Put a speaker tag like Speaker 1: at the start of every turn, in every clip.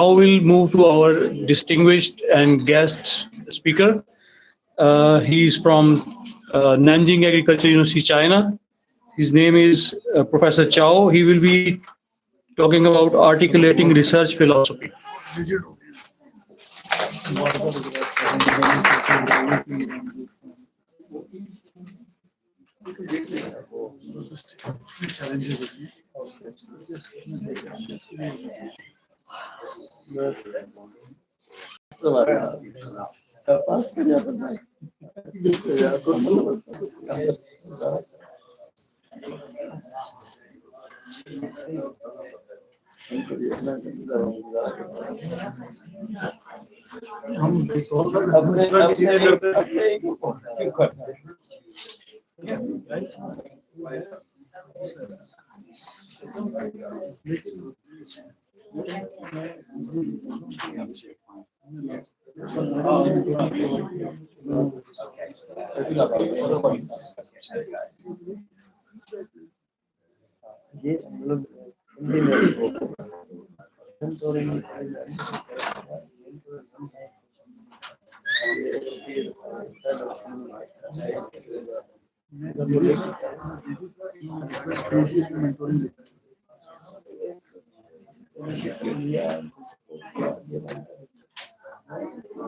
Speaker 1: Now we'll move to our distinguished and guest speaker. He's from Nanjing Agriculture University, China. His name is Professor Chao. He will be talking about articulating research philosophy.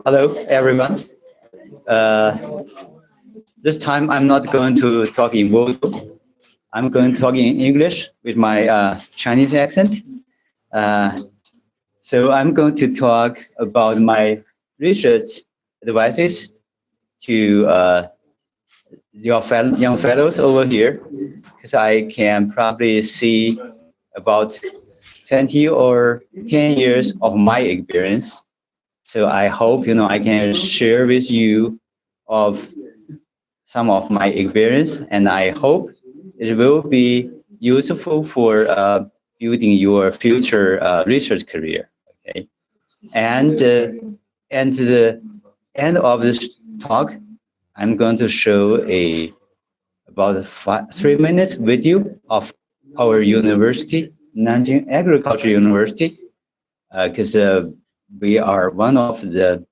Speaker 2: Hello, everyone. This time I'm not going to talk in Vodou. I'm going to talk in English with my Chinese accent. So I'm going to talk about my research advices to your young fellows over here, because I can probably see about 20 or 10 years of my experience. So I hope, I can share with you of some of my experience, and I hope it will be useful for building your future research career. Okay, and the end of this talk, I'm going to show about 3 minutes video of our university, Nanjing Agriculture University, because we are one of the,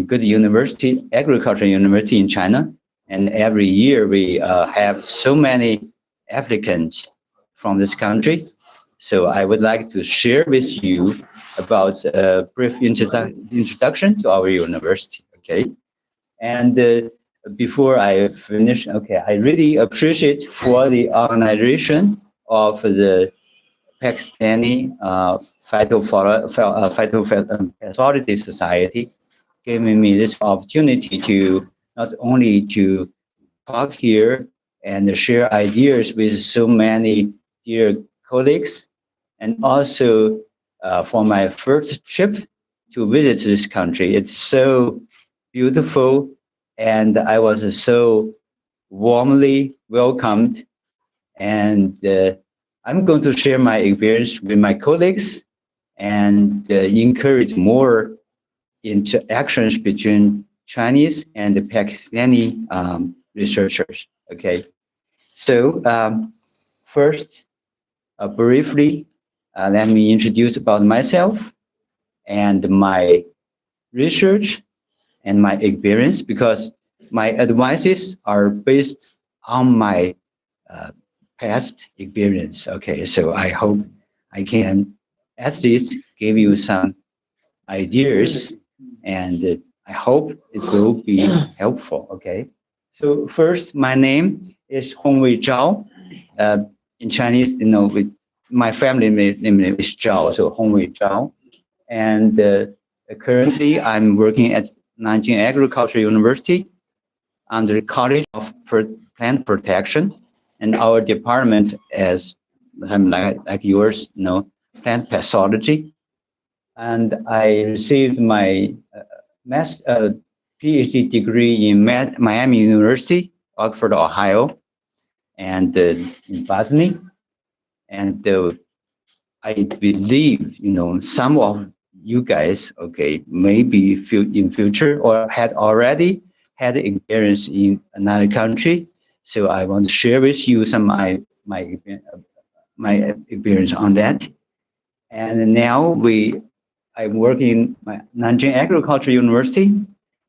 Speaker 2: good university, agriculture university in China. And every year we have so many applicants from this country. So I would like to share with you about a brief introduction to our university, okay? And before I finish, okay, I really appreciate for the organization of the Pakistani Pathology Society, giving me this opportunity to not only to talk here and share ideas with so many dear colleagues, and also for my first trip to visit this country. It's so beautiful, and I was so warmly welcomed, and I'm going to share my experience with my colleagues and encourage more interactions between Chinese and the Pakistani researchers. Okay, so first, briefly, let me introduce about myself and my research and my experience, because my advices are based on my past experience. Okay, so I hope I can at least give you some ideas, and I hope it will be helpful. Okay, so first, my name is Hongwei Zhao. In Chinese, with my family name is Zhao, so Hongwei Zhao. And currently, I'm working at Nanjing Agriculture University under the College of Plant Protection, and our department is like yours, plant pathology. And I received my PhD degree in Miami University, Oxford, Ohio, and in botany. And I believe, some of you guys, okay, maybe in future or had already had experience in another country. So I want to share with you some of my experience on that. And now we I work in my Nanjing Agriculture University,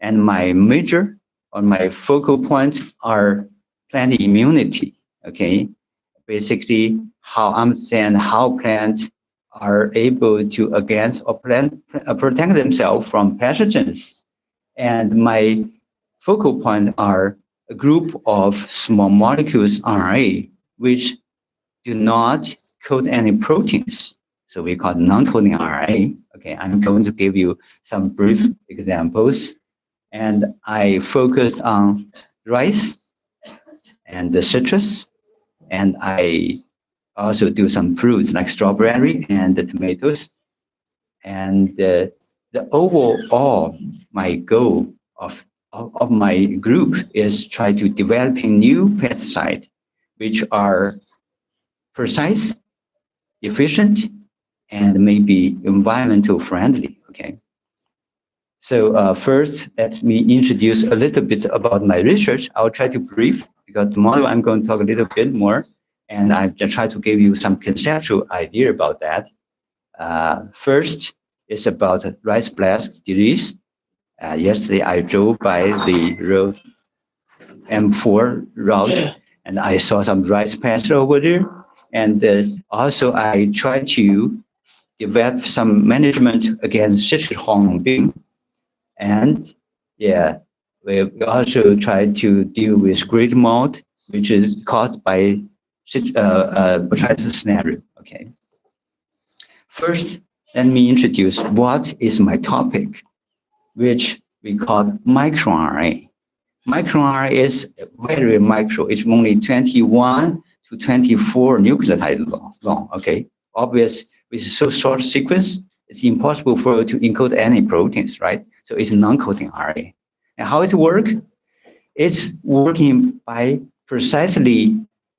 Speaker 2: and my major or my focal point are plant immunity. Okay, basically how understand how plants are able to against or protect themselves from pathogens. And my focal point are a group of small molecules RNA which do not code any proteins. So we call non-coding RNA. Okay, I'm going to give you some brief examples. And I focused on rice and the citrus, and I also do some fruits like strawberry and the tomatoes. And the overall, my goal of my group is try to developing new pesticides which are precise, efficient, and maybe environmental friendly. Okay. So first, let me introduce a little bit about my research. I'll try to brief because tomorrow I'm going to talk a little bit more, and I just try to give you some conceptual idea about that. First is about rice blast disease. Yesterday I drove by the road M4 route, and I saw some rice pasture over there. And also I try to develop some management against citrus hornbeam. And yeah, we also try to deal with grid mold, which is caused by botrytis scenario. Okay. First, let me introduce what is my topic, which we call microRNA. MicroRNA is very micro. It's only 21 to 24 nucleotide long. Okay. Obvious, with so short sequence, it's impossible for it to encode any proteins, right? So it's non-coding RNA. And how it works? It's working by precisely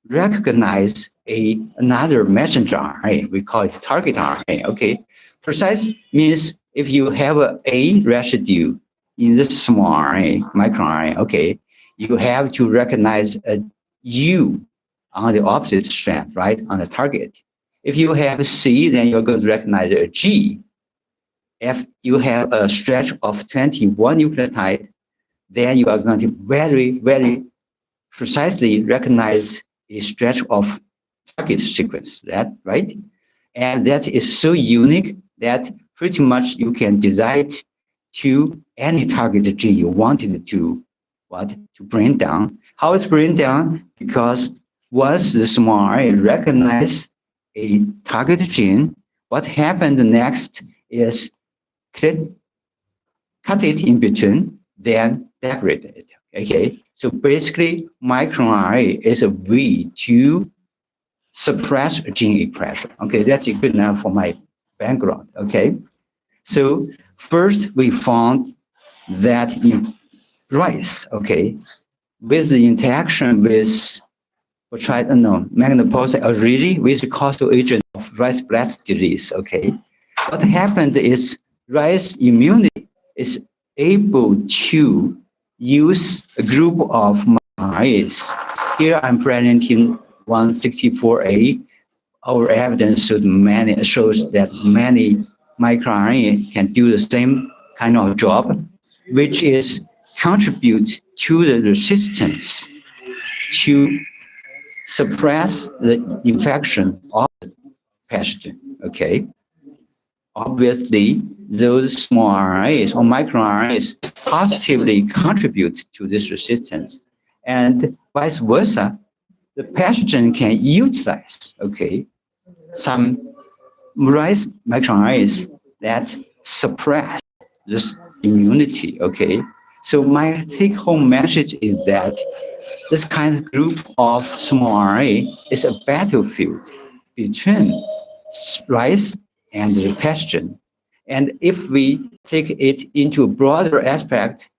Speaker 2: recognize another messenger RNA. We call it target RNA. Okay, precise means if you have a residue in this small RNA, microRNA, okay, you have to recognize a U on the opposite strand, right, on the target. If you have C, then you're going to recognize a G. If you have a stretch of 21 nucleotide, then you are going to very, very precisely recognize a stretch of target sequence, that right? And that is so unique that pretty much you can design it to any target gene you wanted to bring down. How it's bring down? Because once the small RNA recognize a target gene, what happened next is cut it in between, then degrade it. Okay, so basically, microRNA is a way to suppress gene expression. Okay, that's good enough for my background. Okay, so first we found that in rice, okay, with the interaction with magnetoposid already with the causal agent of rice blast disease. Okay, what happened is rice immunity is able to use a group of microRNAs. Here I'm presenting 164A. Our evidence shows that many microRNA can do the same kind of job, which is contribute to the resistance to suppress the infection of the pathogen. Okay. Obviously, those small RNAs or microRNAs positively contribute to this resistance, and vice versa. The pathogen can utilize, okay, some rice microRNAs that suppress this immunity, okay. So my take-home message is that this kind of group of small RNA is a battlefield between rice and the pathogen. And if we take it into a broader aspect,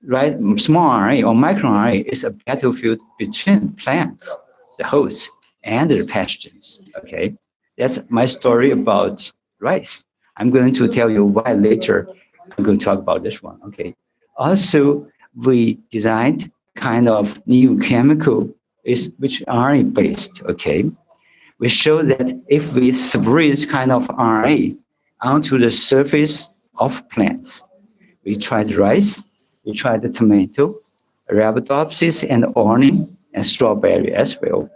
Speaker 2: right, small RNA or microRNA is a battlefield between plants, the host, and the pathogens. Okay, that's my story about rice. I'm going to tell you why later. I'm going to talk about this one. Okay. Also, we designed kind of new chemical which RNA based. Okay. We show that if we separate this kind of RNA, onto the surface of plants. We tried rice, we tried the tomato, Arabidopsis and onion and strawberry as well.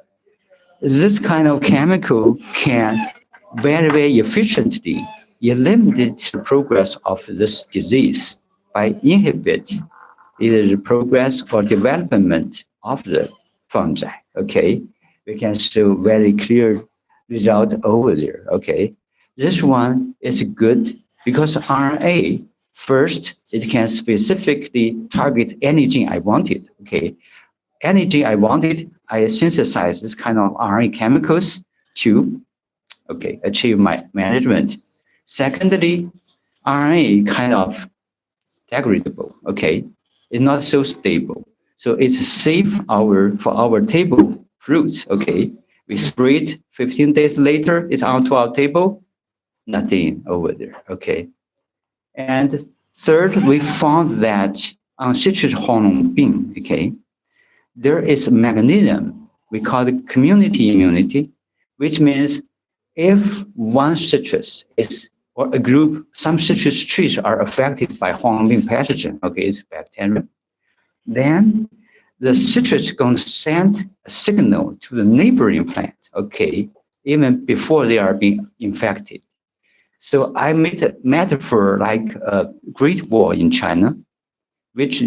Speaker 2: This kind of chemical can very efficiently eliminate the progress of this disease by inhibit either the progress or development of the fungi. Okay, we can show very clear result over there. Okay, this one is good because RNA first it can specifically target any gene I wanted. Okay, any gene I wanted, I synthesize this kind of RNA chemicals to achieve my management. Secondly, RNA kind of degradable. Okay, it's not so stable, so it's safe for our table fruits. Okay, we spray it. 15 days later, it's onto our table. Nothing over there. Okay, and third, we found that on citrus hormone bean. Okay, there is a mechanism we call it community immunity, which means if one citrus is or a group, some citrus trees are affected by hormone pathogen, okay, it's bacteria, then the citrus is going to send a signal to the neighboring plant, okay, even before they are being infected. So I made a metaphor like a Great Wall in China, which,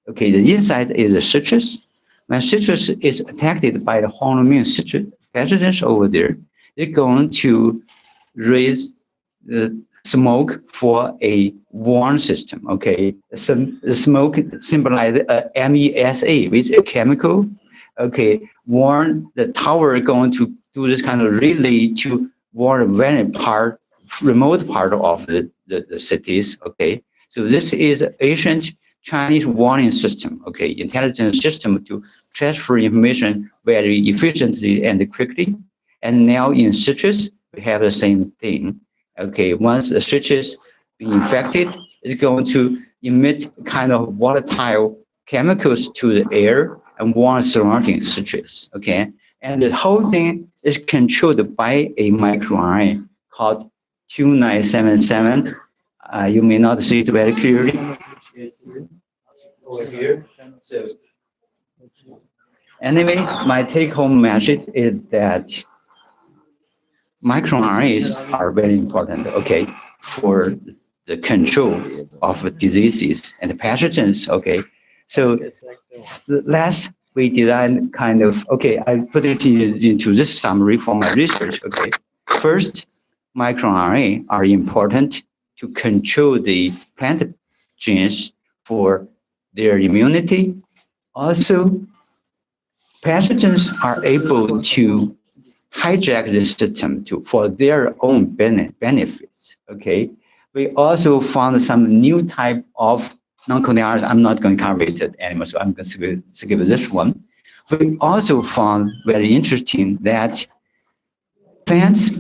Speaker 2: okay, the inside is a citrus. When citrus is attacked by the hormone citrus pathogens over there, they're going to raise the smoke for a warn system. Okay, so the smoke symbolizes MESA, which is a chemical. Okay, warn the tower going to do this kind of relay to warn a very remote part of the cities. Okay, so this is ancient Chinese warning system. Okay, intelligence system to transfer information very efficiently and quickly. And now in citrus, we have the same thing. Okay, once the citrus be infected, it's going to emit kind of volatile chemicals to the air and warn surrounding citrus. Okay, and the whole thing is controlled by a microRNA called 2977. You may not see it very clearly over here. So anyway, my take-home message is that microRNAs are very important, okay, for the control of diseases and pathogens, okay. So last we designed kind of, okay, I put it into this summary for my research, okay. First, microRNA are important to control the plant genes for their immunity. Also, pathogens are able to hijack the system for their own benefits. Okay, we also found some new type of non-coding RNAs. I'm not going to cover it anymore, so I'm going to skip this one. We also found very interesting that plants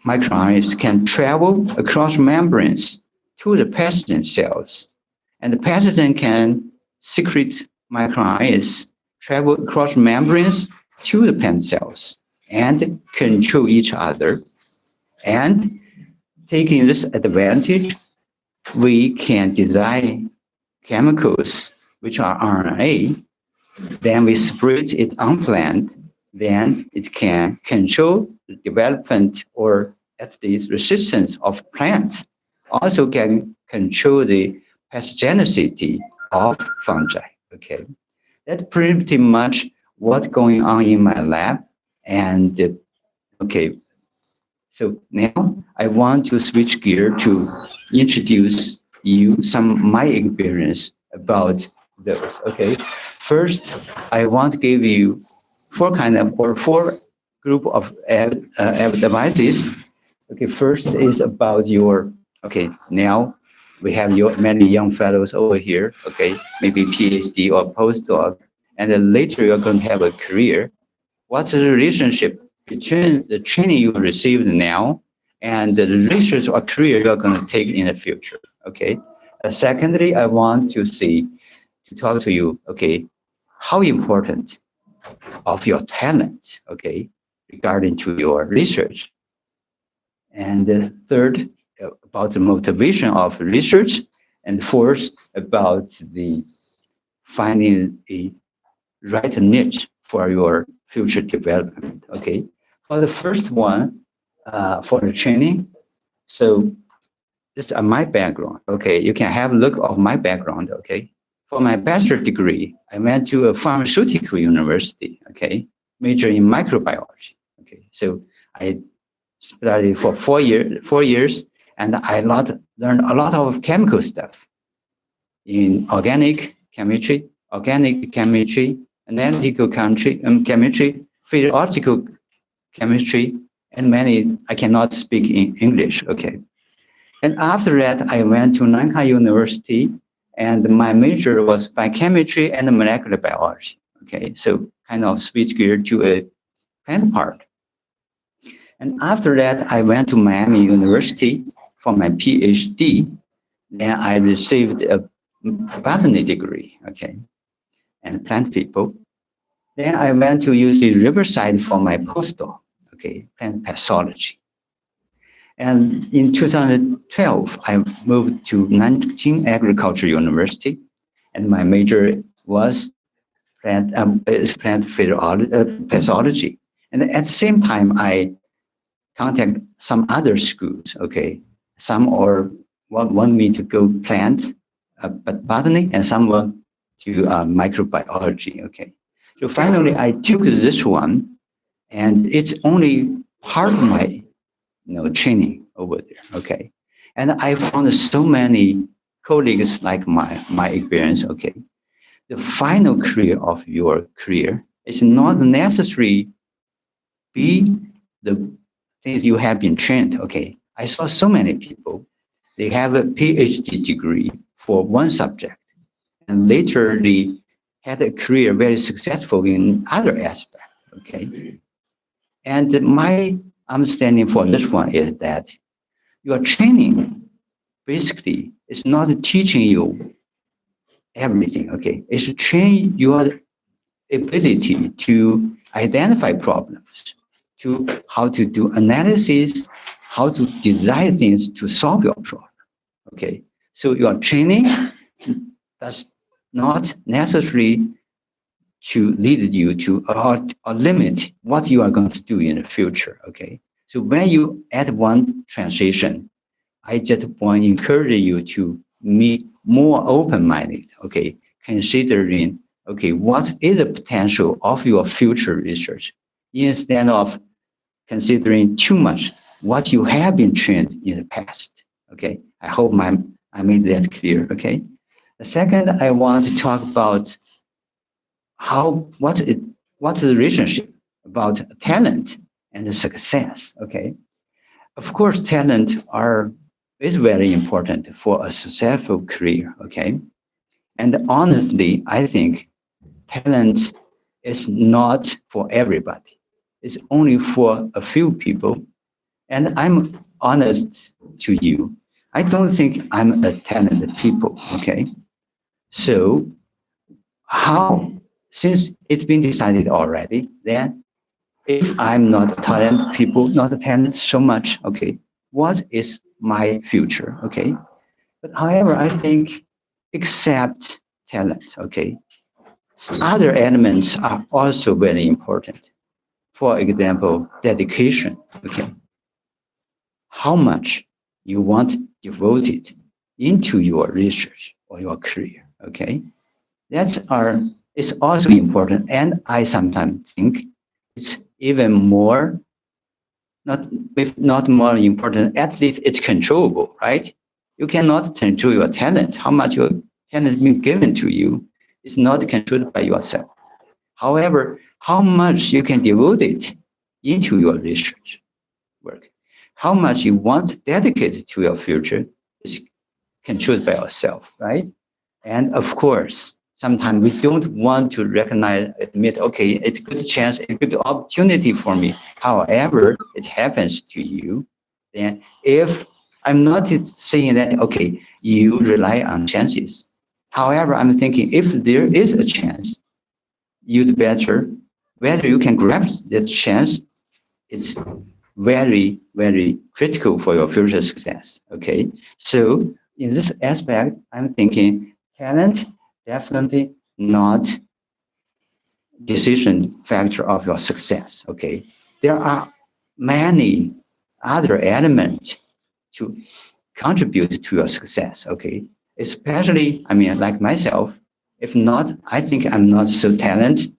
Speaker 2: microRNAs can travel across membranes to the pathogen cells, and the pathogen can secrete microRNAs, travel across membranes to the plant cells, and control each other. And taking this advantage, we can design chemicals which are RNA. Then we spread it on plant. Then it can control the development or at least resistance of plants. Also can control the pathogenicity of fungi. Okay, that's pretty much what's going on in my lab. And okay, so now I want to switch gear to introduce you some of my experience about those. Okay, first I want to give you four group of devices. Okay, first is about your, okay, now we have many young fellows over here, okay, maybe PhD or postdoc, and then later you're going to have a career. What's the relationship between the training you received now and the research or career you're going to take in the future? Okay. Secondly, I want to talk to you, okay, how important of your talent, okay, regarding to your research. And the third, about the motivation of research, and fourth, about the finding a right niche for your future development. Okay. For the first one, for the training, so this is my background. Okay, you can have a look of my background. Okay, for my bachelor degree, I went to a pharmaceutical university. Okay, major in microbiology. Okay, so I studied for 4 years, and I learned a lot of chemical stuff in organic chemistry, analytical chemistry, physiological chemistry, and many. I cannot speak in English. Okay. And after that, I went to Nankai University, and my major was biochemistry and molecular biology. Okay, so kind of switch gear to a plant part. And after that, I went to Miami University for my PhD. Then I received a botany degree, okay, and plant people. Then I went to UC Riverside for my postdoc, okay, plant pathology. And in 2012, I moved to Nanjing Agricultural University, and my major was plant pathology. And at the same time, I contact some other schools. Okay, some want me to go plant botany, and some want to microbiology. Okay, so finally I took this one, and it's only part of my training over there. Okay, and I found so many colleagues like my experience. Okay, the final career of your career is not necessarily be the things you have been trained. Okay, I saw so many people, they have a PhD degree for one subject, and later they had a career very successful in other aspects. Okay, and my understanding for this one is that your training basically is not teaching you everything. Okay, it's to train your ability to identify problems, to how to do analysis, how to design things to solve your problem. Okay, so your training does not necessarily to lead you to or limit what you are going to do in the future. Okay, so when you add one transition, I just want to encourage you to be more open-minded. Okay, considering what is the potential of your future research instead of considering too much what you have been trained in the past. Okay, I hope I made that clear. Okay, the second I want to talk about what's the relationship about talent and success. Okay, of course, talent is very important for a successful career. Okay, and honestly, I think talent is not for everybody. It's only for a few people. And I'm honest to you. I don't think I'm a talented people. Okay, so since it's been decided already, then if I'm not a talent people, not a talent so much, okay, what is my future? Okay, but however, I think except talent, okay, other elements are also very important. For example, dedication. Okay, how much you want devoted into your research or your career. Okay, it's also important, and I sometimes think it's even more not more important. At least it's controllable, right? You cannot control your talent. How much your talent has been given to you is not controlled by yourself. However, how much you can devote it into your research work, how much you want to dedicate to your future is controlled by yourself, right? And of course, sometimes we don't want to admit, okay, it's a good chance, a good opportunity for me. However, it happens to you. Then if I'm not saying that, okay, you rely on chances. However, I'm thinking if there is a chance, you'd better, whether you can grab that chance, it's very, very critical for your future success. Okay. So in this aspect, I'm thinking talent definitely not decision factor of your success. Okay. There are many other elements to contribute to your success. Okay. Especially, I mean, like myself, if not, I think I'm not so talented.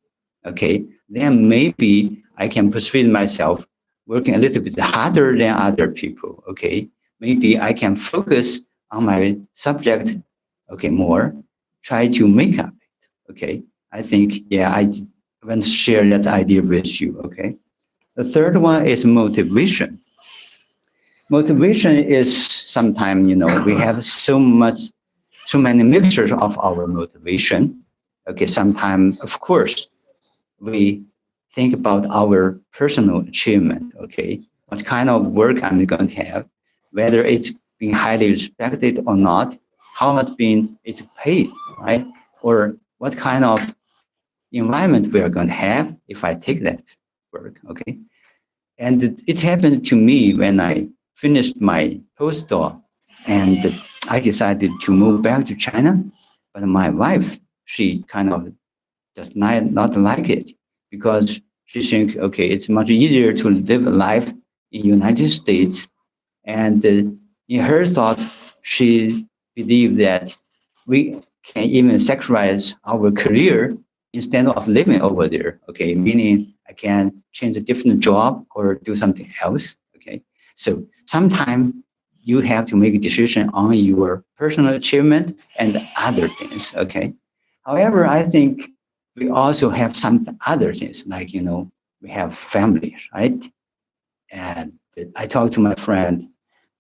Speaker 2: Okay. Then maybe I can persuade myself working a little bit harder than other people. Okay. Maybe I can focus on my subject. Okay. More, try to make up it. Okay. I think, yeah, I want to share that idea with you. Okay. The third one is motivation. Motivation is sometimes, we have so many mixtures of our motivation. Okay, sometimes, of course, we think about our personal achievement. Okay, what kind of work I'm going to have, whether it's being highly respected or not, how much being it's paid, right? Or what kind of environment we are going to have if I take that work. Okay, and it happened to me when I finished my postdoc and I decided to move back to China. But my wife, she kind of does not like it because she thinks, okay, it's much easier to live a life in United States. And in her thought, she believed that we can even sacrifice our career instead of living over there. Okay, meaning I can change a different job or do something else. Okay, so sometimes you have to make a decision on your personal achievement and other things. Okay, however, I think we also have some other things like we have families, right? And I talked to my friend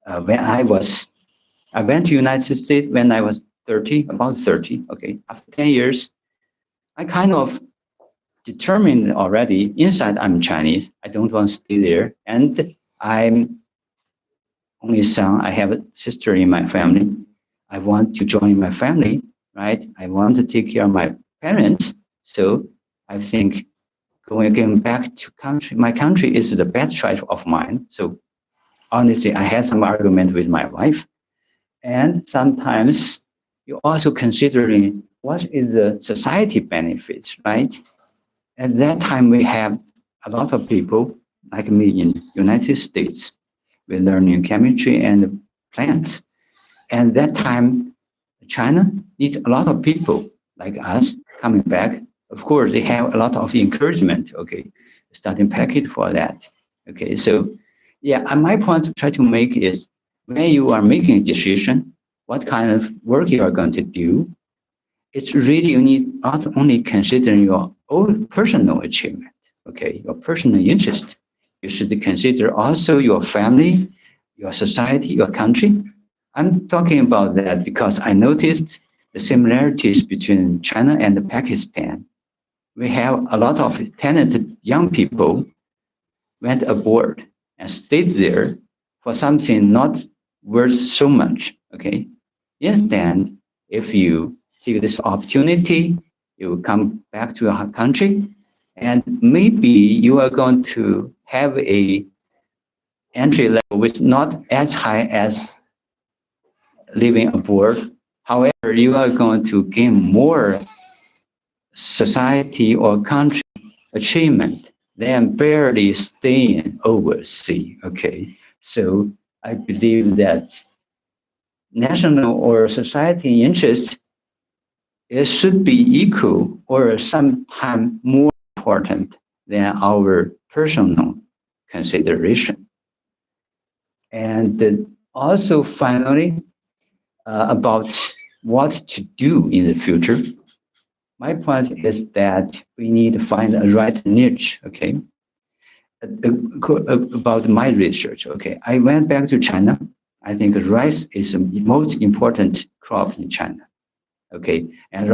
Speaker 2: when I went to United States when I was 30, about 30. Okay, after 10 years, I kind of determined already inside I'm Chinese. I don't want to stay there, and I'm only son. I have a sister in my family. I want to join my family, right? I want to take care of my parents. So I think going back to my country is the best choice of mine. So honestly, I had some argument with my wife. And sometimes you also considering what is the society benefits, right? At that time, we have a lot of people like me in United States. We're learning chemistry and plants. And that time, China needs a lot of people like us coming back. Of course, they have a lot of encouragement, okay, starting package for that. Okay, so yeah, and my point to try to make is when you are making a decision, what kind of work you are going to do, it's really you need not only considering your own personal achievement, okay, your personal interest. You should consider also your family, your society, your country. I'm talking about that because I noticed the similarities between China and Pakistan. We have a lot of talented young people went abroad and stayed there for something not worth so much. Okay. Instead, if you take this opportunity, you come back to your country, and maybe you are going to have a entry level which not as high as living abroad. However, you are going to gain more society or country achievement than barely staying overseas. Okay, so I believe that national or society interest it should be equal or sometimes more important than our personal consideration. And also, finally, about what to do in the future. My point is that we need to find a right niche, okay? About my research, okay? I went back to China. I think rice is the most important crop in China, okay? And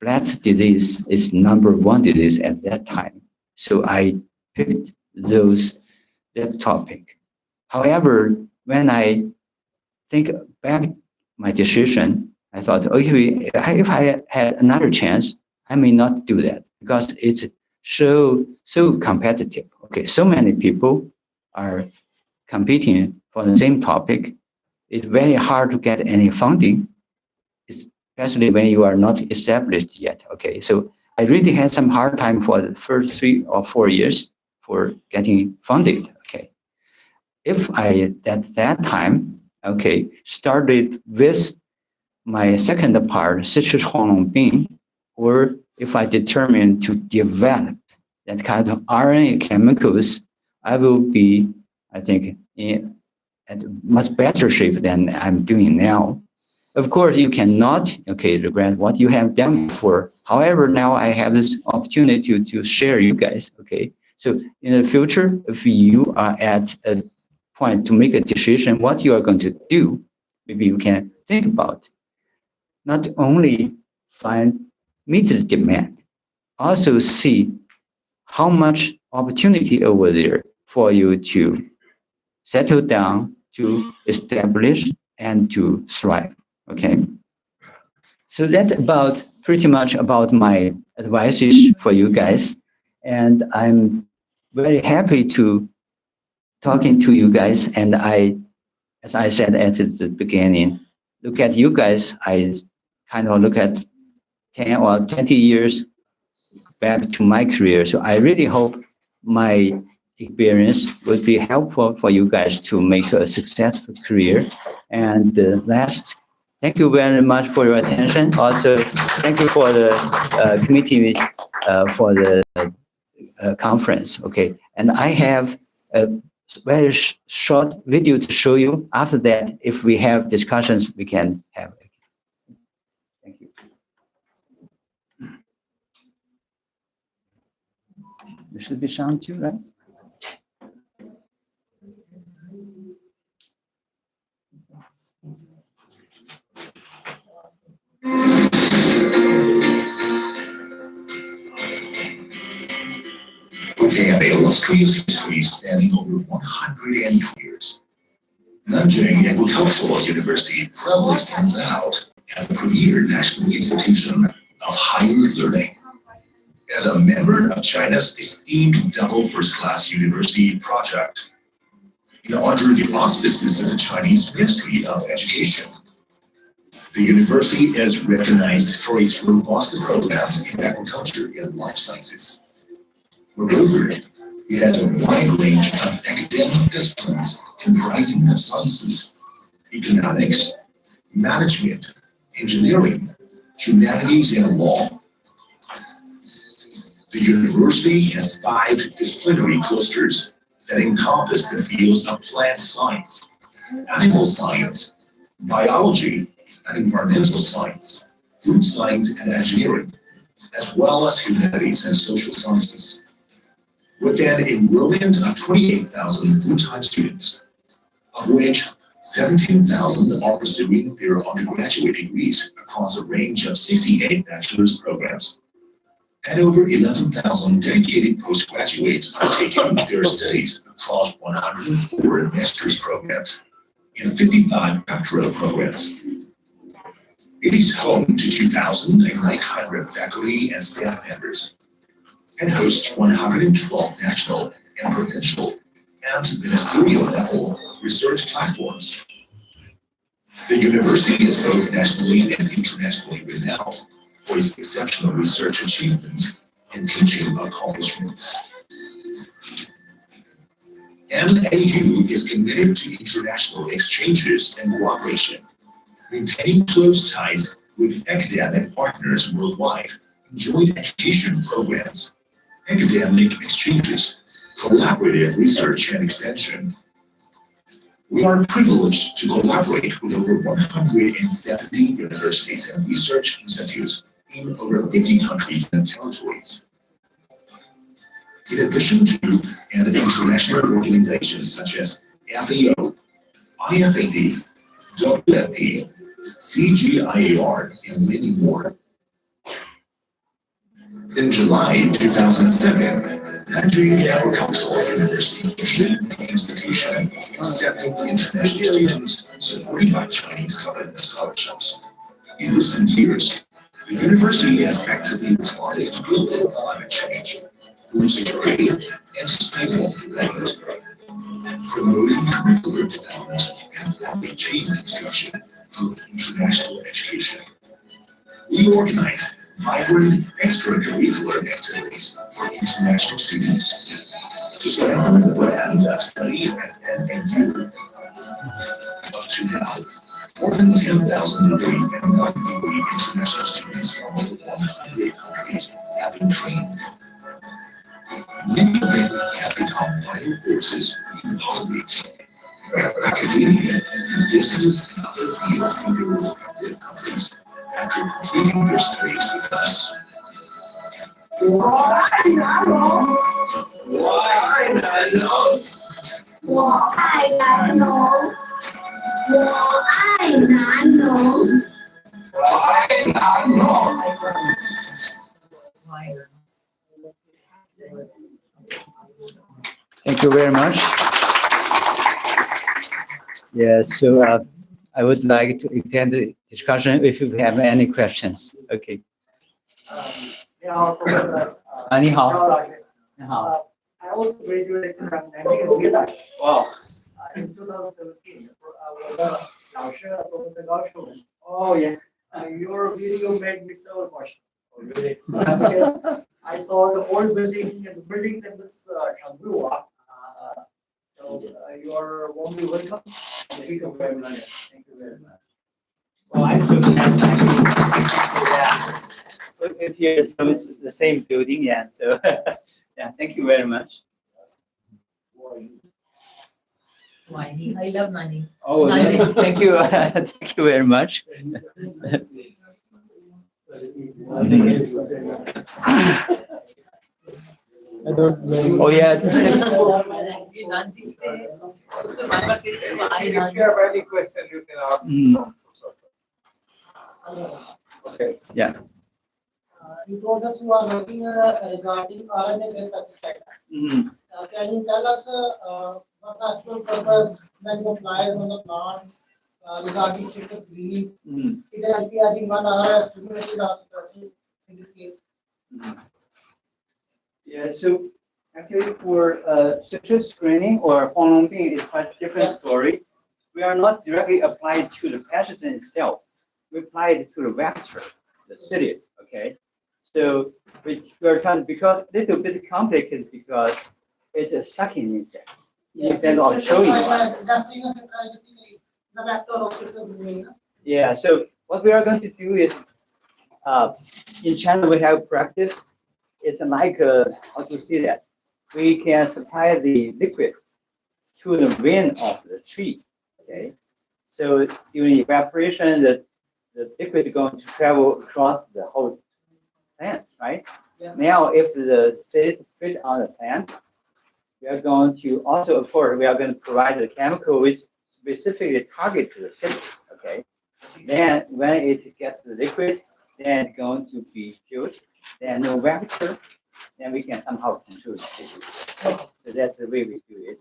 Speaker 2: Black disease is #1 disease at that time. So I picked that topic. However, when I think back my decision, I thought, okay, if I had another chance, I may not do that because it's so competitive. Okay, so many people are competing for the same topic, it's very hard to get any funding, especially when you are not established yet. Okay, so I really had some hard time for the first 3 or 4 years for getting funded. Okay, if I at that time, okay, started with my second part, citrus hormone bean, or if I determine to develop that kind of RNA chemicals, I will be, I think, in at much better shape than I'm doing now. Of course, you cannot, okay, regret what you have done before. However, now I have this opportunity to share you guys, okay? So in the future, if you are at a point to make a decision what you are going to do, maybe you can think about not only meet the demand, also see how much opportunity over there for you to settle down, to establish, and to thrive. Okay. So that's about pretty much about my advices for you guys. And I'm very happy to talking to you guys. And as I said at the beginning, look at you guys. I kind of look at 10 or 20 years back to my career. So I really hope my experience would be helpful for you guys to make a successful career. And last, thank you very much for your attention. Also, thank you for the committee for the conference. Okay, and I have a very short video to show you. After that, if we have discussions, we can have it. Thank you. There should be sound too, right?
Speaker 3: They have an illustrious history spanning over 102 years. Nanjing Agricultural University proudly stands out as the premier national institution of higher learning. As a member of China's esteemed Double First Class University project, under the auspices of the Chinese Ministry of Education, the university is recognized for its robust programs in agriculture and life sciences. Moreover, it has a wide range of academic disciplines comprising of sciences, economics, management, engineering, humanities, and law. The university has 5 disciplinary clusters that encompass the fields of plant science, animal science, biology, and environmental science, food science and engineering, as well as humanities and social sciences. With an enrollment of 28,000 full-time students, of which 17,000 are pursuing their undergraduate degrees across a range of 68 bachelor's programs, and over 11,000 dedicated postgraduates are taking their studies across 104 master's programs and 55 doctoral programs. It is home to 2,900 faculty and staff members, and hosts 112 national and provincial and ministerial level research platforms. The university is both nationally and internationally renowned for its exceptional research achievements and teaching accomplishments. NAU is committed to international exchanges and cooperation, maintaining close ties with academic partners worldwide, joint education programs, academic exchanges, collaborative research and extension. We are privileged to collaborate with over 170 universities and research institutes in over 50 countries and territories. In addition to international organizations such as FAO, IFAD, WFP, CGIAR, and many more. In July 2007, Nanjing Agricultural University became the institution accepting international students supported by Chinese government scholarships. In recent years, the university has actively responded to global climate change, food security, and sustainable development, promoting curricular development and quality chain construction of international education. We organize vibrant extracurricular activities for international students to strengthen the brand of study at NAU. Up to now, more than 10,000 degree and non-degree international students from over 100 countries have been trained. Many of them have become vital forces in politics, academia, business, and other fields in their respective countries after completing their studies with us.
Speaker 2: Thank you very much. Yes, so I would like to extend the discussion if you have any questions. Okay. 你好，你好。
Speaker 4: I also graduated from Nanjing
Speaker 2: Wow.
Speaker 4: in 2017. Was a Professor Gaushun. Oh yeah. Your video made me so emotional. Really? Because I saw the old building and the buildings in this Shangri. So you are warmly welcome. Thank you very much. Thank you very much.
Speaker 2: Well, I'm so glad. Yeah. If here, so it's the same building, yeah. So, yeah, thank you very much.
Speaker 5: Nani. I love Nani.
Speaker 2: Oh,
Speaker 5: Nani.
Speaker 2: thank you, thank you very much. Oh yeah.
Speaker 4: If you have any questions, you can ask.
Speaker 2: Okay. Yeah.
Speaker 6: You told us you are working regarding RNA-based pesticide. Can you tell us what the actual purpose when you apply on the plant regarding citrus green? Either adding one other stimulated or suppressive in this case?
Speaker 2: Yeah. So actually, for citrus screening or Honglongbing is quite a different story. We are not directly applied to the pathogen itself. We apply it to the vector, the psyllid. Okay. So we are trying, because a little bit complicated because it's a sucking insect. Instead of showing Yeah, so what we are going to do is, in China we have practice. It's like, how to see that? We can supply the liquid to the vein of the tree, okay? So during evaporation, the liquid is going to travel across the whole plant, right?
Speaker 6: Yeah.
Speaker 2: Now, if the seed fit on the plant, we are going to also, of course, we are going to provide the chemical which specifically targets the seed, okay? Then when it gets the liquid, then it's going to be killed. Then no vector, then we can somehow control it. So that's the way we do it.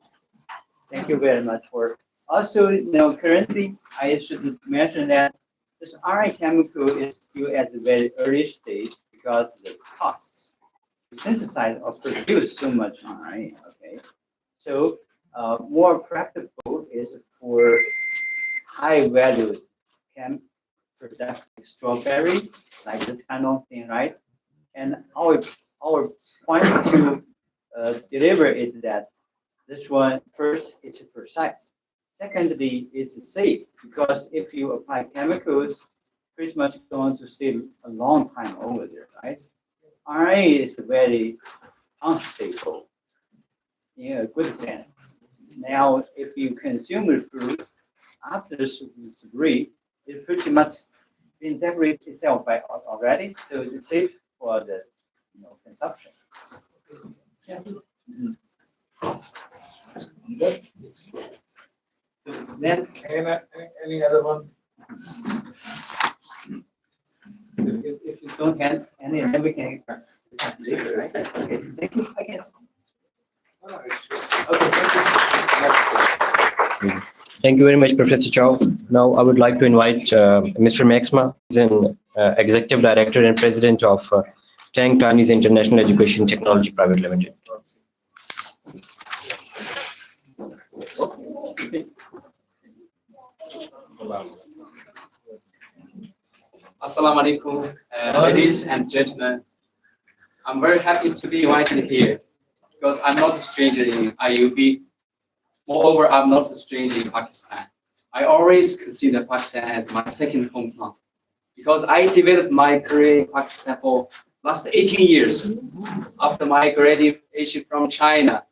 Speaker 2: Thank you very much for. Also, currently I should mention that this RNA chemical is still at the very early stage because the costs to synthesize or produce so much RNA. Okay, so more practical is for high value product like strawberry, like this kind of thing, right? And our point to deliver is that this one, first, it's precise. Secondly, it's safe, because if you apply chemicals, pretty much going to stay a long time over there, right? RNA is very unstable in a good sense. Now, if you consume the fruit after the spray, it pretty much integrates itself by already, so it's safe for the consumption. So then,
Speaker 4: Any other one?
Speaker 2: if you don't have any, then we can later, right? Okay, thank you, I guess. Okay, thank you.
Speaker 7: Thank you very much, Professor Chow. Now I would like to invite Mr. Maxma, who is an Executive Director and President of Tang Chinese International Education Technology Private Limited.
Speaker 8: Assalamu alaikum, ladies and gentlemen. I'm very happy to be invited here because I'm not a stranger in IUB. Moreover, I'm not a stranger in Pakistan. I always consider Pakistan as my second hometown because I developed my career in Pakistan for last 18 years after my graduation from China.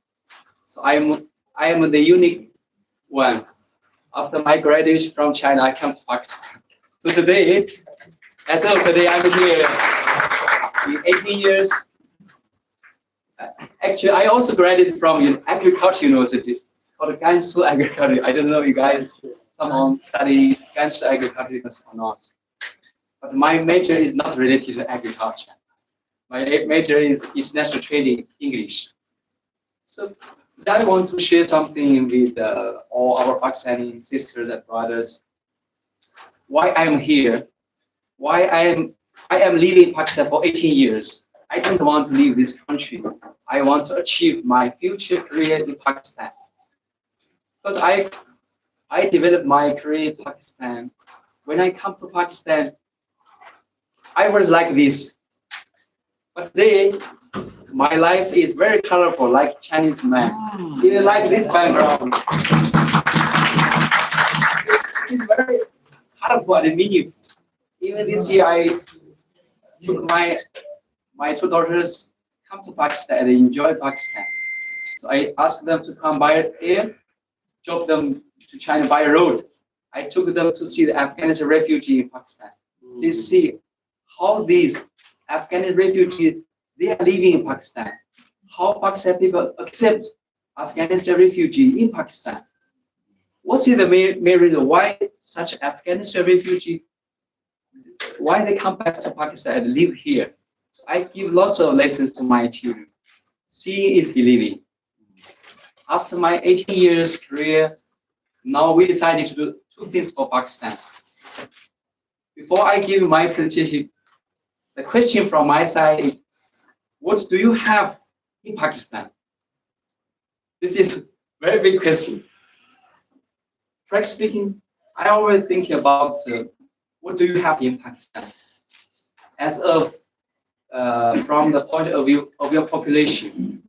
Speaker 8: So I am the unique one. After my graduation from China, I come to Pakistan. So today, as of today, I'm here in 18 years. Actually, I also graduated from agriculture university called Gansu Agriculture. I don't know you guys, someone study Gansu Agriculture or not. But my major is not related to agriculture. My major is international trading, English. So I want to share something with all our Pakistani sisters and brothers. Why I am here? Why I am living Pakistan for 18 years. I don't want to leave this country. I want to achieve my future career in Pakistan. Because I developed my career in Pakistan. When I come to Pakistan, I was like this. But today, my life is very colorful, like Chinese man. Even like this background. It's very colorful and meaningful. Even this year, I took my two daughters come to Pakistan and enjoy Pakistan. So I asked them to come by air, drove them to China by road. I took them to see the Afghanistan refugee in Pakistan. Please see how these Afghan refugees, they are living in Pakistan. How Pakistan people accept Afghanistan refugee in Pakistan. What's the main reason why such Afghanistan refugee, why they come back to Pakistan and live here? So I give lots of lessons to my children. Seeing is believing. After my 18 years career, now we decided to do two things for Pakistan. Before I give my presentation, the question from my side is, what do you have in Pakistan? This is a very big question. Frankly speaking, I always think about what do you have in Pakistan? As of from the point of view of your population,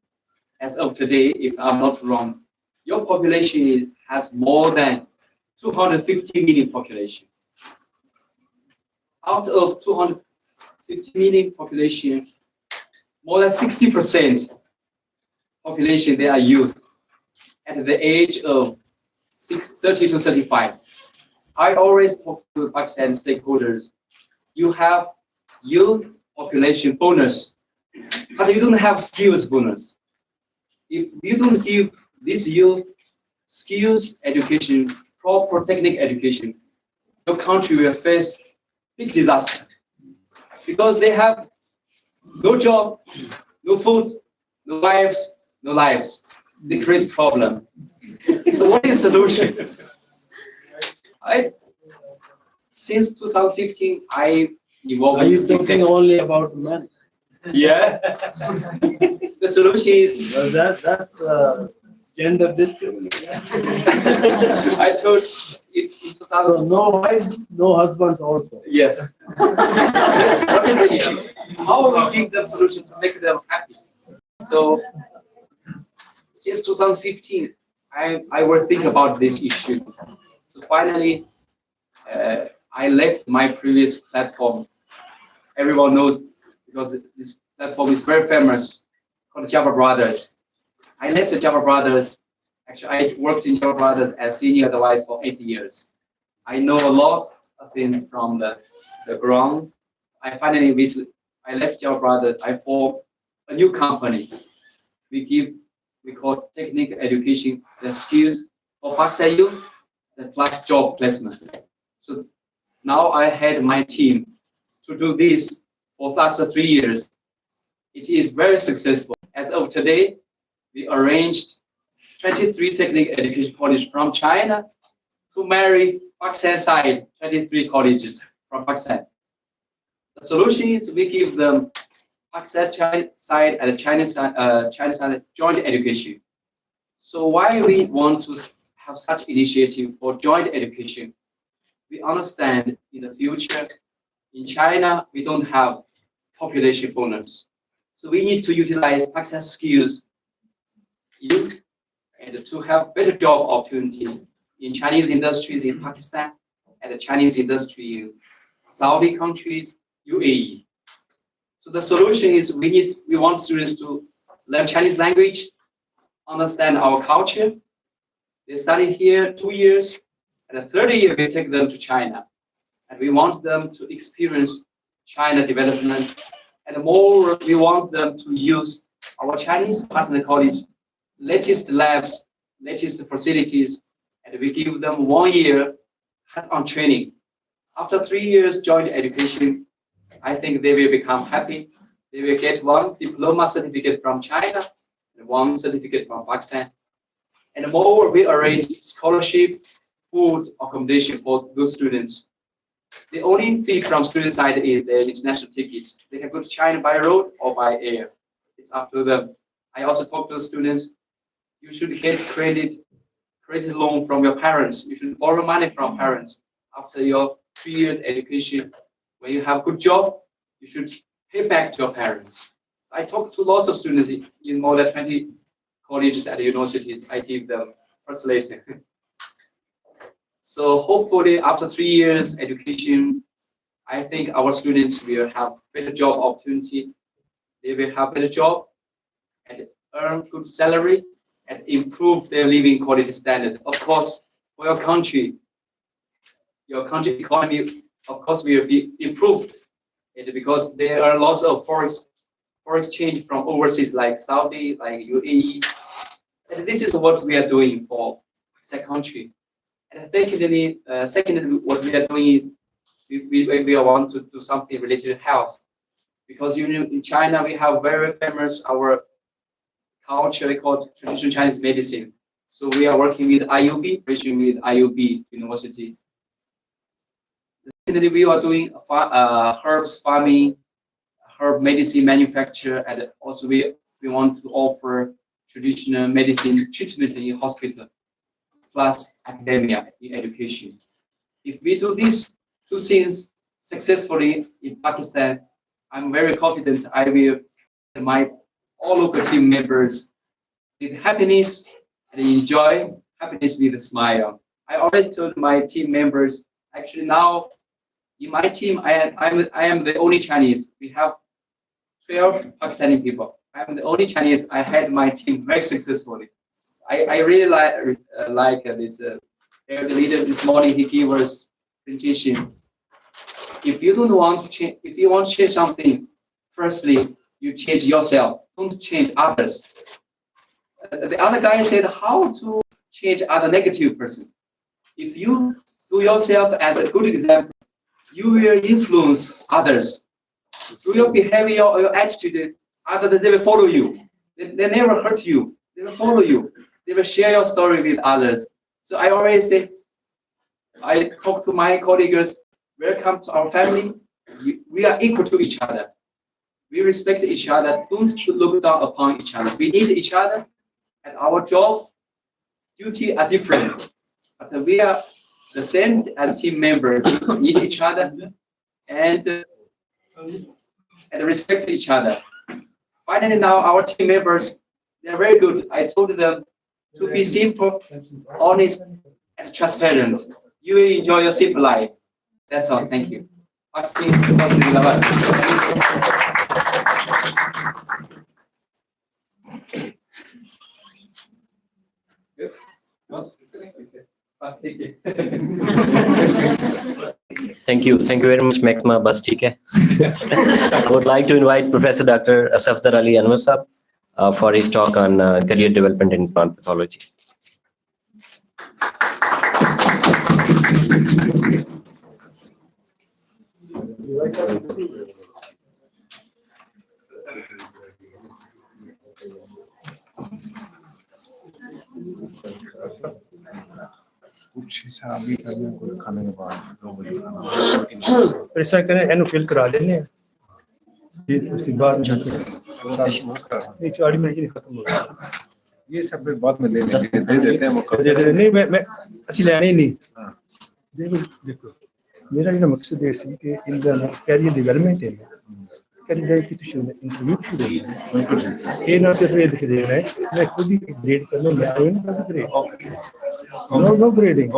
Speaker 8: as of today, if I'm not wrong, your population has more than 250 million population. Out of 250 million population, more than 60% population, they are youth at the age of 30 to 35. I always talk to Pakistan stakeholders. You have youth population bonus, but you don't have skills bonus. If you don't give this youth skills education, proper technical education, your country will face big disaster because they have no job, no food, no lives. They create problem. So what is the solution? Since 2015, I evolved.
Speaker 9: Are you thinking only about men?
Speaker 8: Yeah. The solution is
Speaker 9: Well, that's gender discrimination.
Speaker 8: I told it in
Speaker 9: So
Speaker 8: 2000.
Speaker 9: no wives, no husbands also.
Speaker 8: Yes. What is the issue? How we give them solution to make them happy? So since 2015, I will think about this issue. So finally, I left my previous platform. Everyone knows because this platform is very famous, called Java Brothers. I left the Java Brothers. Actually, I worked in Java Brothers as senior advisor for 8 years. I know a lot of things from the ground. I left Java Brothers. I formed a new company. We call technical education, the skills for Pakistan youth, the plus job placement. So now I had my team to do this for the last 3 years. It is very successful. As of today, we arranged 23 technical education colleges from China to marry Pakistan side, 23 colleges from Pakistan. The solution is we give them Pakistan side and China side joint education. So why we want to have such initiative for joint education? we understand in the future, in China, we don't have population bonus. So we need to utilize Pakistan's skills, youth, and to have better job opportunity in Chinese industries in Pakistan and the Chinese industry in Saudi countries, UAE. So the solution is we want students to learn Chinese language, understand our culture. They study here 2 years, and the third year we take them to China. And we want them to experience China development. And more, we want them to use our Chinese partner college, latest labs, latest facilities, and we give them 1 year hands-on training. After 3 years joint education, I think they will become happy. They will get 1 diploma certificate from China and 1 certificate from Pakistan. And more, we arrange scholarship, food, accommodation for those students. The only fee from student side is their international tickets. They can go to China by road or by air. It's up to them. I also talk to the students. You should get credit loan from your parents. You should borrow money from parents after your 3 years education. When you have good job, you should pay back to your parents. I talk to lots of students in more than 20 colleges and universities. I give them first lesson. So hopefully after 3 years education, I think our students will have better job opportunity. They will have better job and earn good salary and improve their living quality standard. Of course, for your country economy, of course, will be improved. And because there are lots of foreign exchange from overseas like Saudi, like UAE. And this is what we are doing for the country. And secondly, what we are doing is we want to do something related to health, because in China we have very famous our culture called traditional Chinese medicine. So we are working with IUB, working with IUB universities. Secondly, we are doing herbs farming, herb medicine manufacture, and also we want to offer traditional medicine treatment in hospital, plus academia in education. If we do these 2 things successfully in Pakistan, I'm very confident I will my all local team members with happiness and enjoy happiness with a smile. I always told my team members, actually now in my team, I am the only Chinese. We have 12 Pakistani people. I am the only Chinese. I had my team very successfully. I really like this the leader this morning. He gave us presentation. If you don't want to change, if you want to change something, firstly you change yourself. Don't change others. The other guy said how to change other negative person. If you do yourself as a good example, you will influence others. Through your behavior or your attitude, others they will follow you. They never hurt you. They will follow you. They will share your story with others. So I always say, I talk to my colleagues, welcome to our family. We are equal to each other. We respect each other. Don't look down upon each other. We need each other, and our job, duty are different. But we are the same as team members. We need each other and respect each other. Finally, now our team members, they are very good. I told them to be simple, honest, and transparent. You will enjoy your simple life. That's all. Thank you.
Speaker 7: Thank you very much, Maxima. Bas theek hai. I would like to invite Professor Dr. Safdar Ali Anwar Sahab for his talk on career development in plant pathology.
Speaker 9: ऐसा करें एनु fill करा लेने ये उसके बाद में नहीं 40 minute ही खत्म हो गया
Speaker 10: ये सब फिर बाद में ले लेंगे दे देते हैं वो
Speaker 9: नहीं मैं अच्छी लेने ही नहीं देखो मेरा जो मकसद है सी कि इनका कैरियर डेवलपमेंट है कैरियर की तो शुरू इंटरव्यू शुरू ये ना सिर्फ ये दिख रहा है मैं खुद ही ग्रेड करने में आया हूं नो ग्रेडिंग